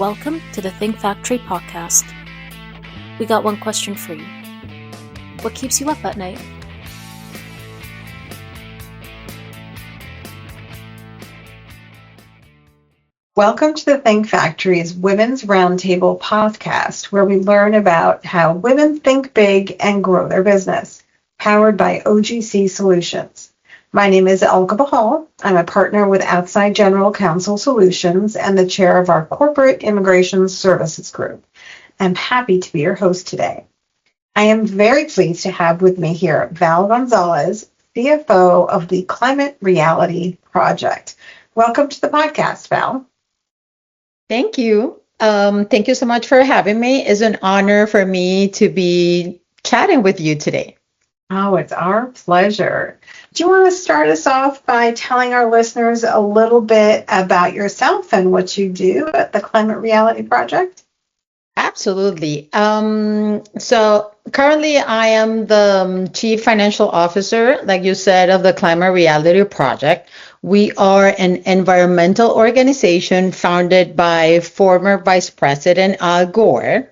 Welcome to the Think Factory podcast. We got one question for you. What keeps you up at night? Welcome to the Think Factory's Women's Roundtable podcast, where we learn about how women think big and grow their business, powered by OGC Solutions. My name is Elka Bahal. I'm a partner with Outside General Counsel Solutions and the chair of our Corporate Immigration Services Group. I'm happy to be your host today. I am very pleased to have with me here Val Gonzalez, CFO of the Climate Reality Project. Welcome to the podcast, Val. Thank you. Thank you so much for having me. It's an honor for me to be chatting with you today. Oh, it's our pleasure. Do you want to start us off by telling our listeners a little bit about yourself and what you do at the Climate Reality Project? Absolutely. So currently I am the Chief Financial Officer, like you said, of the Climate Reality Project. We are an environmental organization founded by former Vice President Al Gore.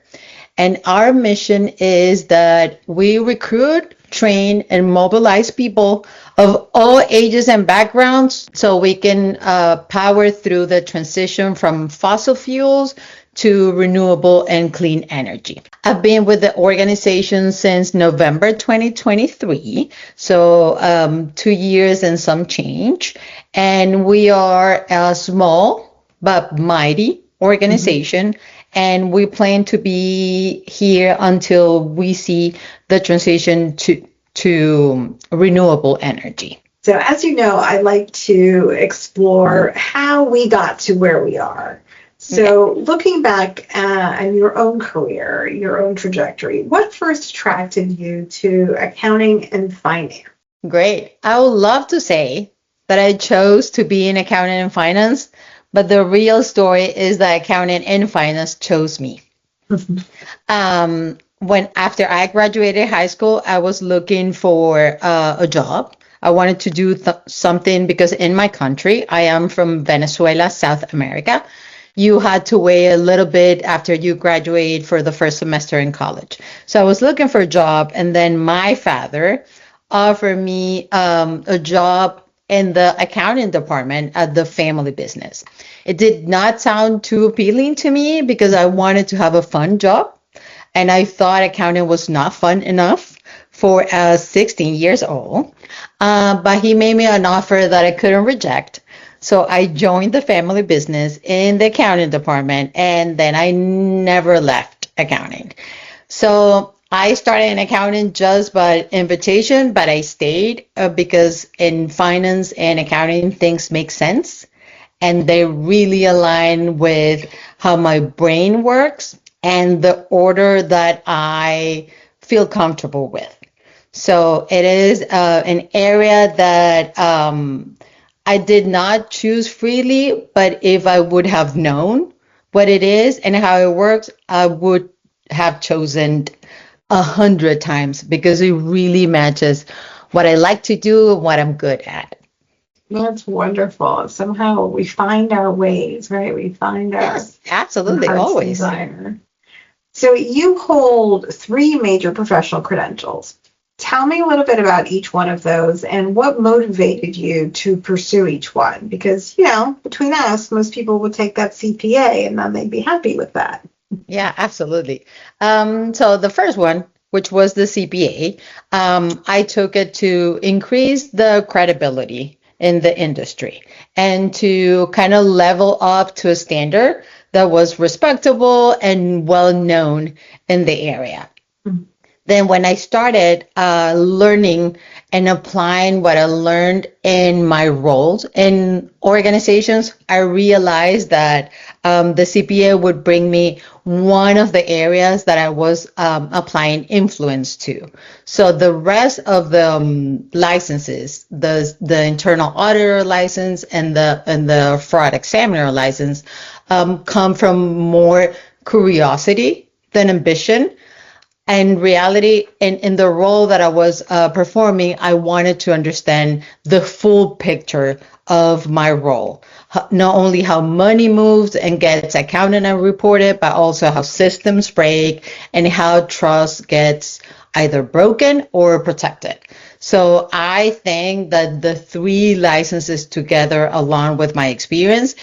And our mission is that we recruit, train, and mobilize people of all ages and backgrounds so we can power through the transition from fossil fuels to renewable and clean energy. I've been with the organization since November 2023, so 2 years and some change. And we are a small but mighty organization, and we plan to be here until we see the transition to renewable energy. So as you know, I like to explore how we got to where we are. So looking back at your own career, your own trajectory, what first attracted you to accounting and finance? Great. I would love to say that I chose to be in accounting and finance, but the real story is that accounting and finance chose me. When after I graduated high school, I was looking for a job. I wanted to do something because in my country, I am from Venezuela, South America. You had to wait a little bit after you graduate for the first semester in college. So I was looking for a job, and then my father offered me a job in the accounting department at the family business. It did not sound too appealing to me because I wanted to have a fun job, and I thought accounting was not fun enough for 16 years old. But he made me an offer that I couldn't reject. So I joined the family business in the accounting department, and then I never left accounting. So I started in accounting just by invitation, but I stayed because in finance and accounting, things make sense. And they really align with how my brain works and the order that I feel comfortable with. So it is an area that I did not choose freely, but if I would have known what it is and how it works, I would have chosen 100 times because it really matches what I like to do and what I'm good at. That's wonderful. Somehow we find our ways, right? We find our absolutely, always. Desire. So you hold 3 major professional credentials. Tell me a little bit about each one of those and what motivated you to pursue each one. Because, between us, most people would take that CPA and then they'd be happy with that. Yeah, absolutely. So the first one, which was the CPA, I took it to increase the credibility in the industry and to kind of level up to a standard that was respectable and well known in the area. Then when I started learning and applying what I learned in my roles in organizations, I realized that the CPA would bring me one of the areas that I was applying influence to. So the rest of the licenses, the internal auditor license and the fraud examiner license come from more curiosity than ambition. In reality, in the role that I was performing, I wanted to understand the full picture of my role. Not only how money moves and gets accounted and reported, but also how systems break and how trust gets either broken or protected. So I think that the three licenses together, along with my experience,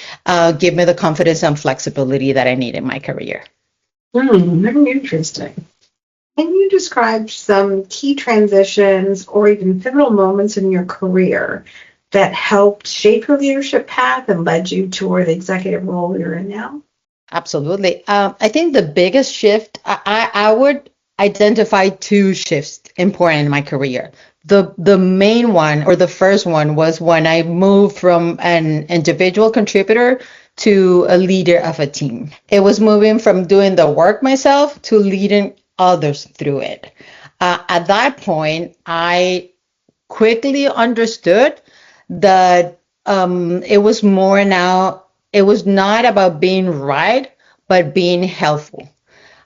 give me the confidence and flexibility that I need in my career. Very interesting. Can you describe some key transitions or even pivotal moments in your career that helped shape your leadership path and led you toward the executive role you're in now? Absolutely. I think the biggest shift, I would identify two shifts important in my career. The main one, or the first one, was when I moved from an individual contributor to a leader of a team. It was moving from doing the work myself to leading others through it. At that point, I quickly understood that it was more now, it was not about being right, but being helpful.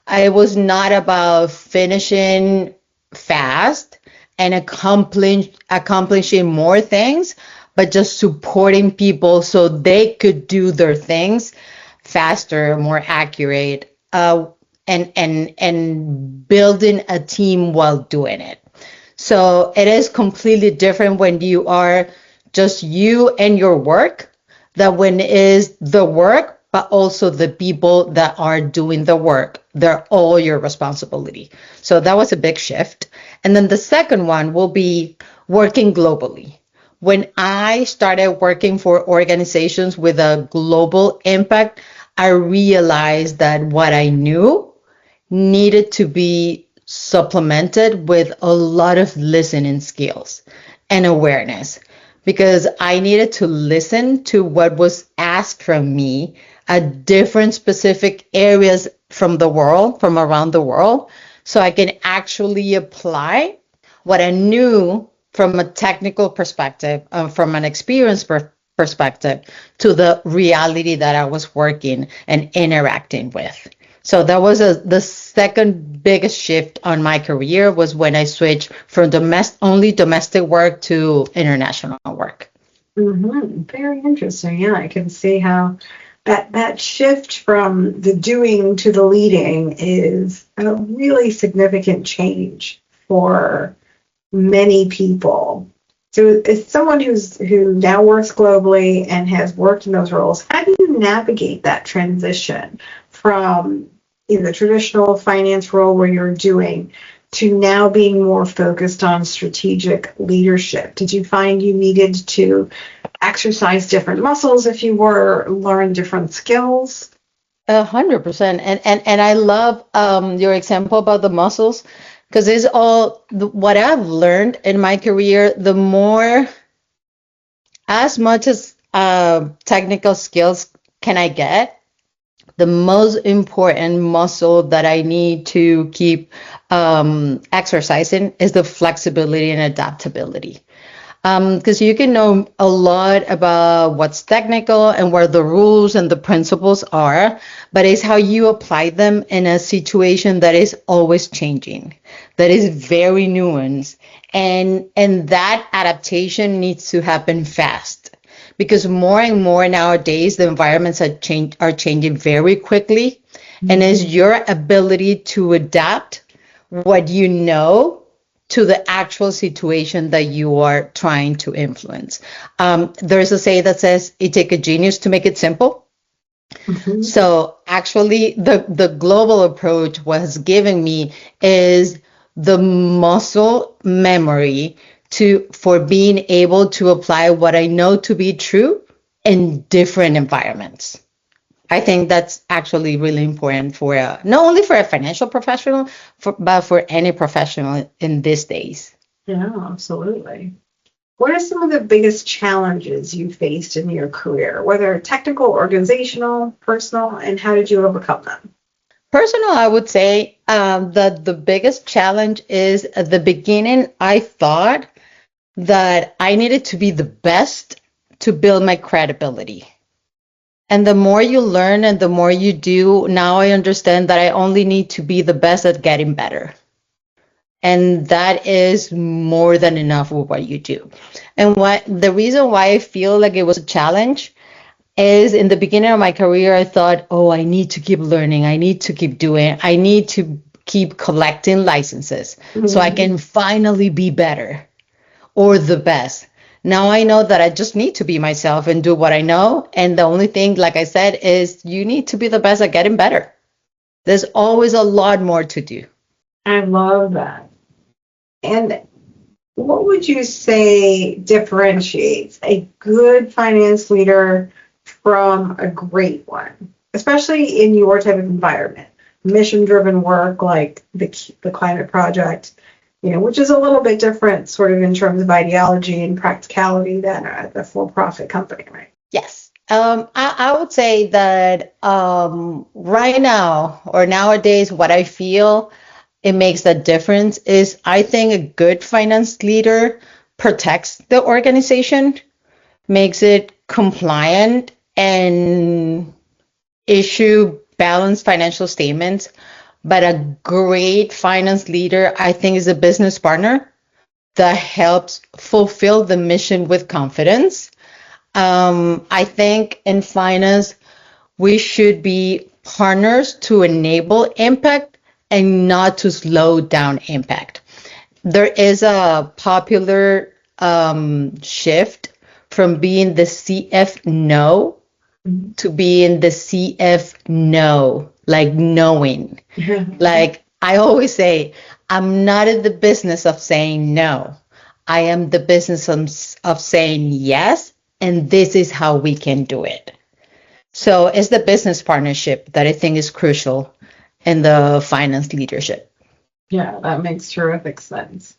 It was not about finishing fast and accomplishing more things, but just supporting people so they could do their things faster, more accurate, and building a team while doing it. So it is completely different when you are just you and your work, than when it is the work, but also the people that are doing the work. They're all your responsibility. So that was a big shift. And then the second one will be working globally. When I started working for organizations with a global impact, I realized that what I knew needed to be supplemented with a lot of listening skills and awareness, because I needed to listen to what was asked from me at different specific areas from the world, from around the world, so I can actually apply what I knew from a technical perspective, from an experience perspective, to the reality that I was working and interacting with. So that was the second biggest shift on my career, was when I switched from only domestic work to international work. Very interesting. Yeah, I can see how that shift from the doing to the leading is a really significant change for many people. So as someone who now works globally and has worked in those roles, how do you navigate that transition from the traditional finance role where you're doing to now being more focused on strategic leadership? Did you find you needed to exercise different muscles, if you were, learn different skills? 100%. And I love your example about the muscles, because it's all what I've learned in my career. The more, as much as technical skills can I get, the most important muscle that I need to keep exercising is the flexibility and adaptability. Because you can know a lot about what's technical and where the rules and the principles are, but it's how you apply them in a situation that is always changing, that is very nuanced, and that adaptation needs to happen fast, because more and more nowadays the environments are changing very quickly, and it's your ability to adapt what you know to the actual situation that you are trying to influence. There's a saying that says, it takes a genius to make it simple. So actually the global approach was giving me is the muscle memory for being able to apply what I know to be true in different environments. I think that's actually really important for not only for a financial professional, but for any professional in these days. Yeah, absolutely. What are some of the biggest challenges you faced in your career, whether technical, organizational, personal, and how did you overcome them? Personal, I would say that the biggest challenge is at the beginning, I thought that I needed to be the best to build my credibility. And the more you learn and the more you do, now I understand that I only need to be the best at getting better. And that is more than enough with what you do. And what the reason why I feel like it was a challenge is in the beginning of my career, I thought, oh, I need to keep learning. I need to keep doing, I need to keep collecting licenses so I can finally be better or the best. Now I know that I just need to be myself and do what I know. And the only thing, like I said, is you need to be the best at getting better. There's always a lot more to do. I love that. And what would you say differentiates a good finance leader from a great one, especially in your type of environment? Mission-driven work like the climate project, which is a little bit different sort of in terms of ideology and practicality than the for-profit company, right? Yes. I would say that right now or nowadays, what I feel it makes the difference is I think a good finance leader protects the organization, makes it compliant, and issue balanced financial statements. But a great finance leader, I think, is a business partner that helps fulfill the mission with confidence. I think in finance, we should be partners to enable impact and not to slow down impact. There is a popular shift from being the CF no to being the CF no, like knowing. Like I always say, I'm not in the business of saying no. I am the business of saying yes, and this is how we can do it. So it's the business partnership that I think is crucial in the finance leadership. Yeah, that makes terrific sense.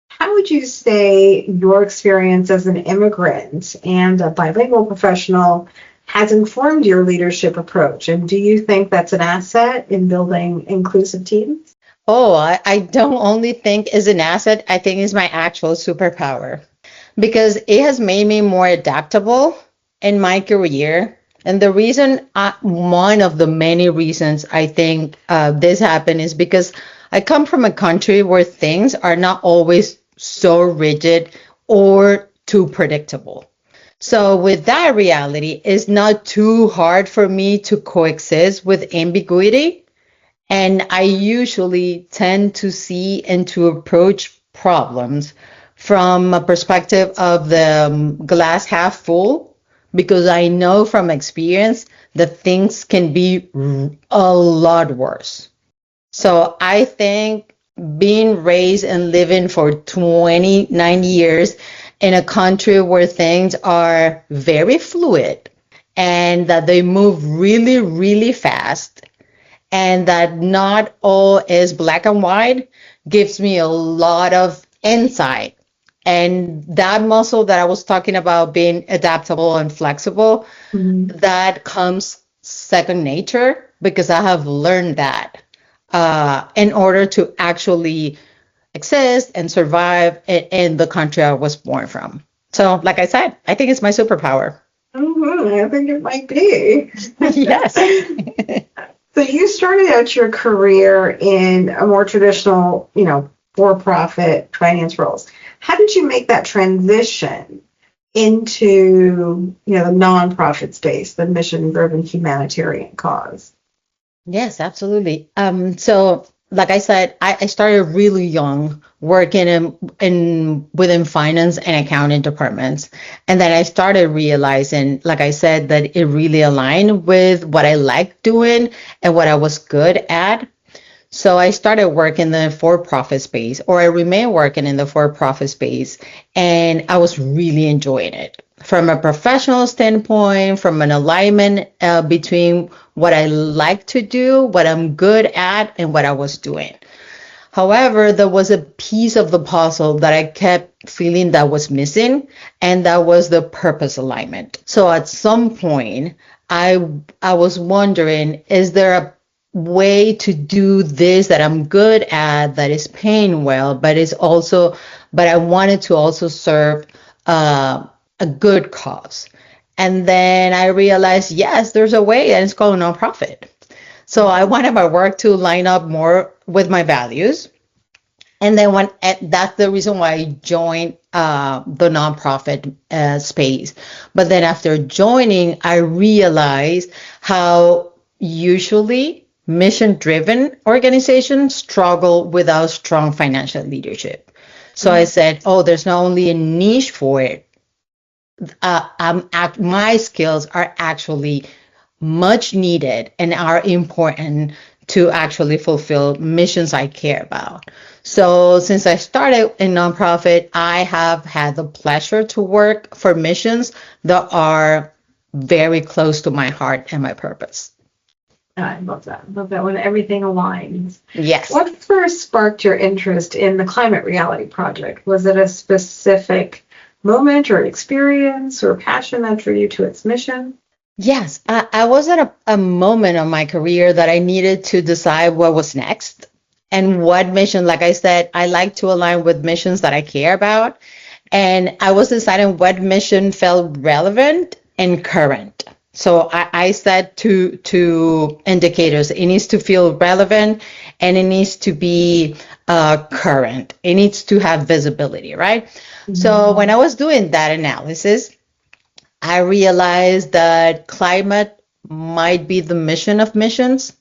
How would you say your experience as an immigrant and a bilingual professional has informed your leadership approach? And do you think that's an asset in building inclusive teams? Oh, I don't only think is an asset, I think is my actual superpower because it has made me more adaptable in my career. And the reason, one of the many reasons I think this happened is because I come from a country where things are not always so rigid or too predictable. So with that reality, it's not too hard for me to coexist with ambiguity. And I usually tend to see and to approach problems from a perspective of the glass half full, because I know from experience that things can be a lot worse. So I think being raised and living for 29 years in a country where things are very fluid and that they move really, really fast and that not all is black and white gives me a lot of insight. And that muscle that I was talking about, being adaptable and flexible, that comes second nature because I have learned that in order to actually exist and survive in the country I was born from. So, like I said, I think it's my superpower. I think it might be. Yes. So you started out your career in a more traditional, for-profit finance roles. How did you make that transition into, the nonprofit space, the mission-driven humanitarian cause? Yes, absolutely. So, like I said, I started really young working within finance and accounting departments. And then I started realizing, like I said, that it really aligned with what I liked doing and what I was good at. So I started working in the for-profit space, or I remain working in the for-profit space, and I was really enjoying it. From a professional standpoint, from an alignment between what I like to do, what I'm good at, and what I was doing. However, there was a piece of the puzzle that I kept feeling that was missing, and that was the purpose alignment. So at some point, I was wondering, is there a way to do this that I'm good at, that is paying well, but I wanted to also serve a good cause. And then I realized, yes, there's a way, and it's called nonprofit. So I wanted my work to line up more with my values. And then that's the reason why I joined the nonprofit space. But then after joining, I realized how usually mission-driven organizations struggle without strong financial leadership. So I said, oh, there's not only a niche for it. My skills are actually much needed and are important to actually fulfill missions I care about. So since I started in nonprofit, I have had the pleasure to work for missions that are very close to my heart and my purpose. I love that. I love that when everything aligns. Yes. What first sparked your interest in the Climate Reality Project? Was it a specific moment or experience or passion that drew you to its mission? Yes, I was at a moment of my career that I needed to decide what was next and what mission. Like I said, I like to align with missions that I care about. And I was deciding what mission felt relevant and current. So I set two indicators. It needs to feel relevant and it needs to be current. It needs to have visibility, right? Mm-hmm. So when I was doing that analysis, I realized that climate might be the mission of missions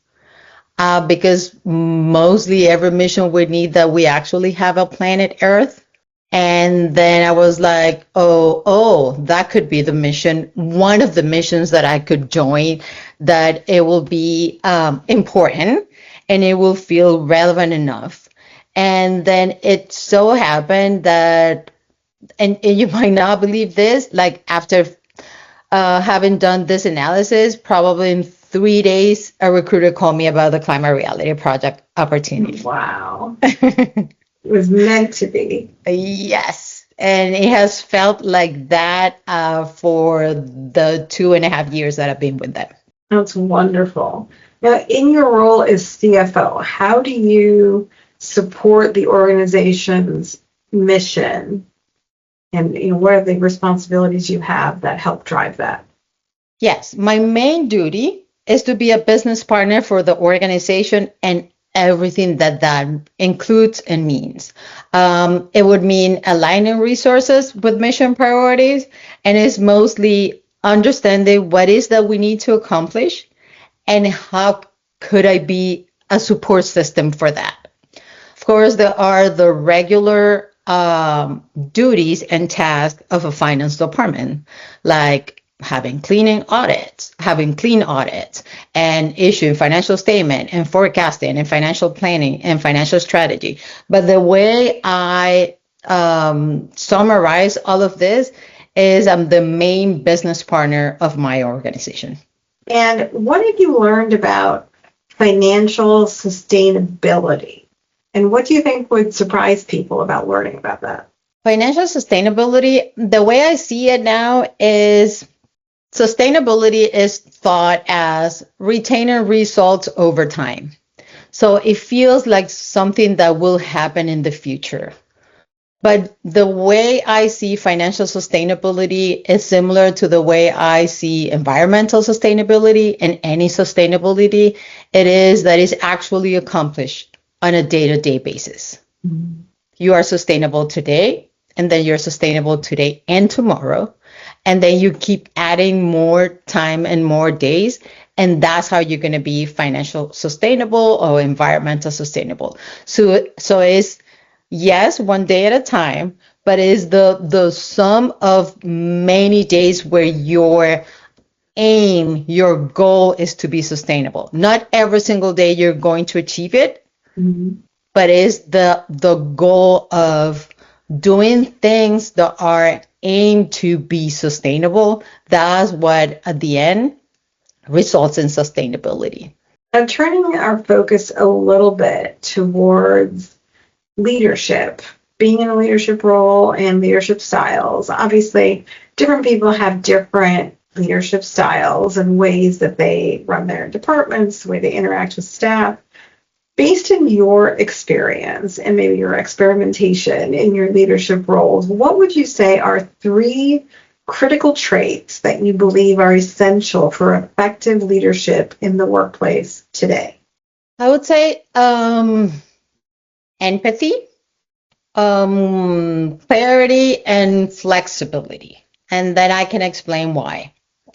because mostly every mission would need that we actually have a planet Earth. And then I was like, oh, that could be the mission, one of the missions that I could join, that it will be important and it will feel relevant enough. And then it so happened that, and you might not believe this, like after having done this analysis, probably in 3 days, a recruiter called me about the Climate Reality Project opportunity. Wow. It was meant to be. Yes. And it has felt like that for the 2.5 years that I've been with them. That's wonderful. Now, in your role as CFO, how do you support the organization's mission? And what are the responsibilities you have that help drive that? Yes, my main duty is to be a business partner for the organization and everything that includes and means. It would mean aligning resources with mission priorities, and it's mostly understanding what is that we need to accomplish and how could I be a support system for that. Of course, there are the regular duties and tasks of a finance department, like having clean audits, and issuing financial statement and forecasting and financial planning and financial strategy. But the way I summarize all of this is I'm the main business partner of my organization. And what have you learned about financial sustainability? And what do you think would surprise people about learning about that? Financial sustainability, the way I see it now is sustainability is thought as retaining results over time. So it feels like something that will happen in the future. But the way I see financial sustainability is similar to the way I see environmental sustainability and any sustainability. It is that it's actually accomplished on a day-to-day basis. Mm-hmm. You are sustainable today, and then you're sustainable today and tomorrow. And then you keep adding more time and more days. And that's how you're going to be financial sustainable or environmental sustainable. So it's, yes, one day at a time, but it's the sum of many days where your aim, your goal is to be sustainable. Not every single day you're going to achieve it, mm-hmm. but it's the goal of doing things that are aimed to be sustainable. That's what at the end results in sustainability. I'm turning our focus a little bit towards leadership, being in a leadership role and leadership styles. Obviously, different people have different leadership styles and ways that they run their departments, the way they interact with staff. Based on your experience and maybe your experimentation in your leadership roles, what would you say are 3 critical traits that you believe are essential for effective leadership in the workplace today? I would say empathy Clarity and flexibility. And then I can explain why.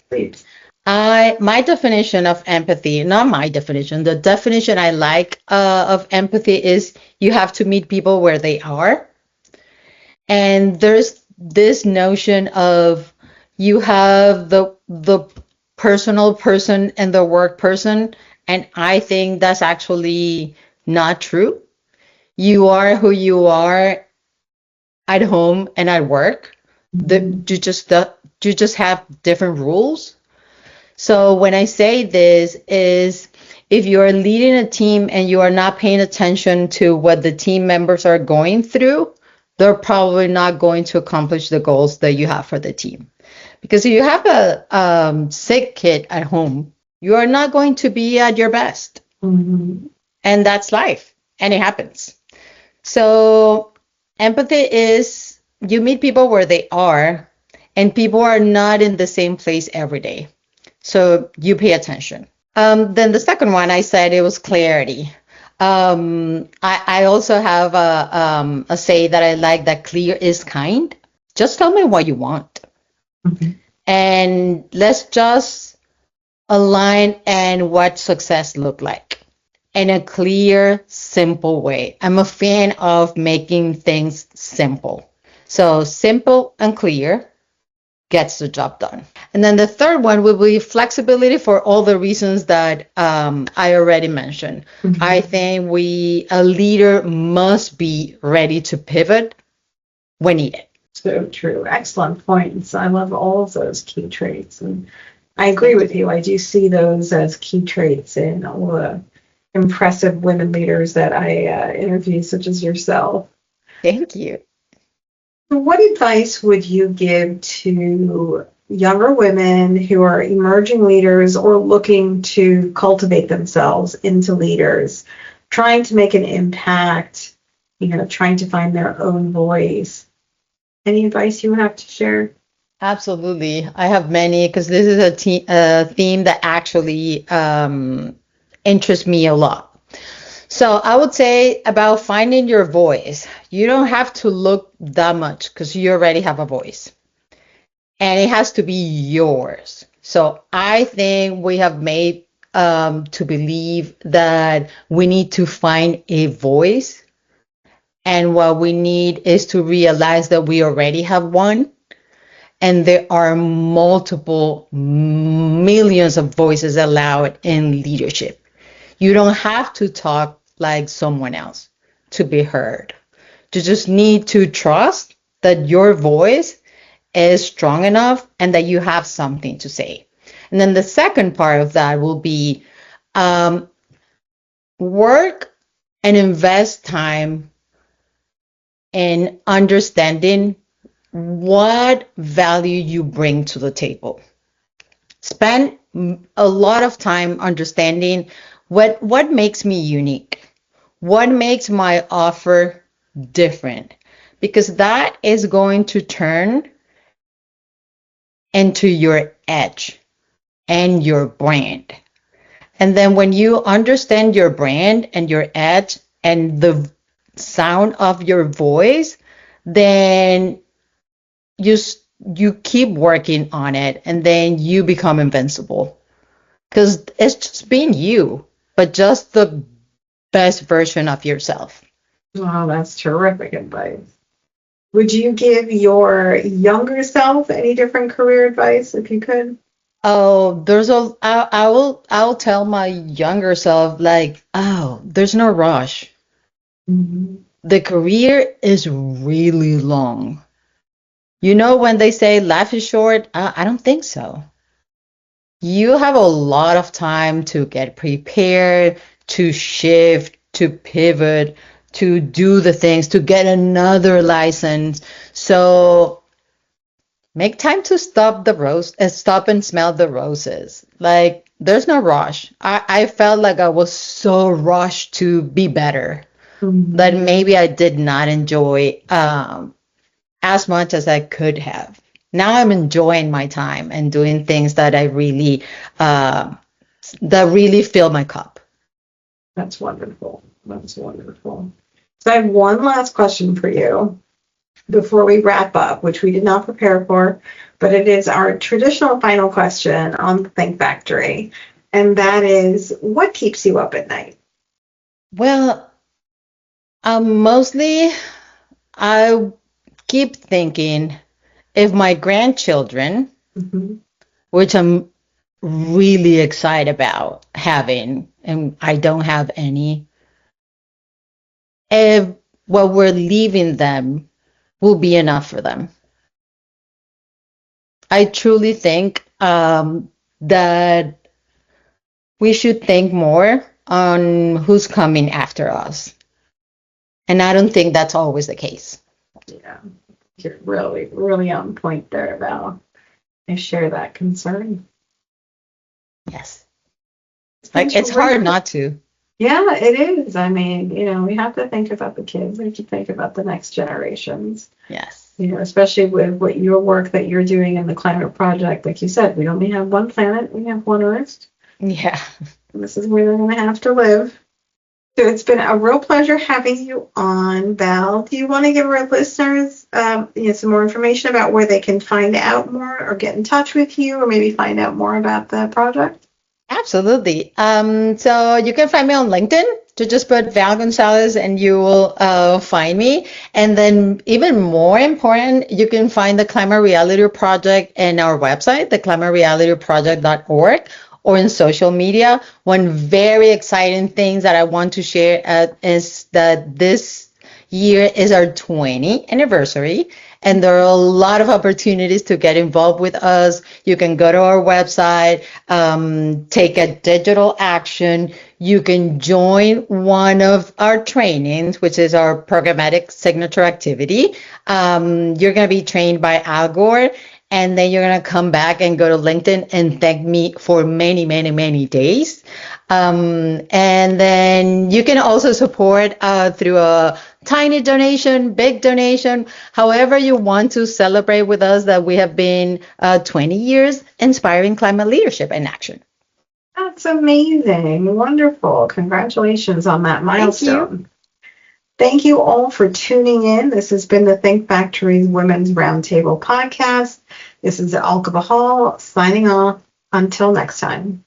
Please. My definition of empathy, not my definition, the definition I like of empathy is you have to meet people where they are. And there's this notion of you have the personal person and the work person, and I think that's actually not true. You are who you are at home and at work. You just have different rules. So when I say this is if you are leading a team and you are not paying attention to what the team members are going through, they're probably not going to accomplish the goals that you have for the team. Because if you have a sick kid at home, you are not going to be at your best. Mm-hmm. And that's life. And it happens. So empathy is you meet people where they are, and people are not in the same place every day. So you pay attention. Then the second one I said it was clarity. I also have a say that I like that clear is kind. Just tell me what you want. Mm-hmm. And let's just align and what success look like in a clear, simple way. I'm a fan of making things simple. So simple and clear gets the job done. And then the third one will be flexibility for all the reasons that I already mentioned. Mm-hmm. I think a leader must be ready to pivot when needed. So true. Excellent points. I love all of those key traits. And I agree with you. I do see those as key traits in all the impressive women leaders that I interview, such as yourself. Thank you. What advice would you give to younger women who are emerging leaders or looking to cultivate themselves into leaders, trying to make an impact, trying to find their own voice? Any advice you have to share? Absolutely. I have many because this is a theme that actually interests me a lot. So I would say about finding your voice. You don't have to look that much because you already have a voice. And it has to be yours. So I think we have made to believe that we need to find a voice. And what we need is to realize that we already have one. And there are multiple millions of voices allowed in leadership. You don't have to talk like someone else to be heard. You just need to trust that your voice is strong enough and that you have something to say. And then the second part of that will be work and invest time in understanding what value you bring to the table. Spend a lot of time understanding what makes me unique, what makes my offer different, because that is going to turn into your edge and your brand. And then when you understand your brand and your edge and the sound of your voice, then you keep working on it, and then you become invincible because it's just being you, but just the best version of yourself. Wow, that's terrific advice. Would you give your younger self any different career advice if you could? Oh, I'll tell my younger self like, oh, there's no rush. Mm-hmm. The career is really long. When they say life is short, I don't think so. You have a lot of time to get prepared, to shift, to pivot, to do the things, to get another license. So make time to stop and smell the roses. Like there's no rush. I felt like I was so rushed to be better that maybe I did not enjoy as much as I could have. Now I'm enjoying my time and doing things that I really that really fill my cup. That's wonderful. That's wonderful. So I have one last question for you before we wrap up, which we did not prepare for, but it is our traditional final question on the Think Factory. And that is, what keeps you up at night? Well, mostly I keep thinking if my grandchildren, Mhm. which I'm really excited about having, and I don't have any, if what we're leaving them will be enough for them. I truly think that we should think more on who's coming after us. And I don't think that's always the case. Yeah, you're really, really on point there, Val. I share that concern. Yes. been Like it's hard terrific. not to. Yeah, it is. I mean, we have to think about the kids. We have to think about the next generations. Yes. Especially with what your work that you're doing in the climate project. Like you said, we only have one planet. We have one Earth. Yeah. And this is where they're going to have to live. So it's been a real pleasure having you on, Val. Do you want to give our listeners some more information about where they can find out more or get in touch with you or maybe find out more about the project? Absolutely. So you can find me on LinkedIn. To just put Val Gonzalez and you will find me. And then even more important, you can find the Climate Reality Project in our website, theclimaterealityproject.org, or in social media. One very exciting thing that I want to share is that this year is our 20th anniversary, and there are a lot of opportunities to get involved with us. You can go to our website, take a digital action. You can join one of our trainings, which is our programmatic signature activity. You're going to be trained by Al Gore, and then you're going to come back and go to LinkedIn and thank me for many, many, many days. And then you can also support through a tiny donation, big donation, however you want to celebrate with us that we have been 20 years inspiring climate leadership and action. That's amazing. Wonderful. Congratulations on that milestone. Thank you all for tuning in. This has been the Think Factory's Women's Roundtable podcast. This is Alka Bahal signing off. Until next time.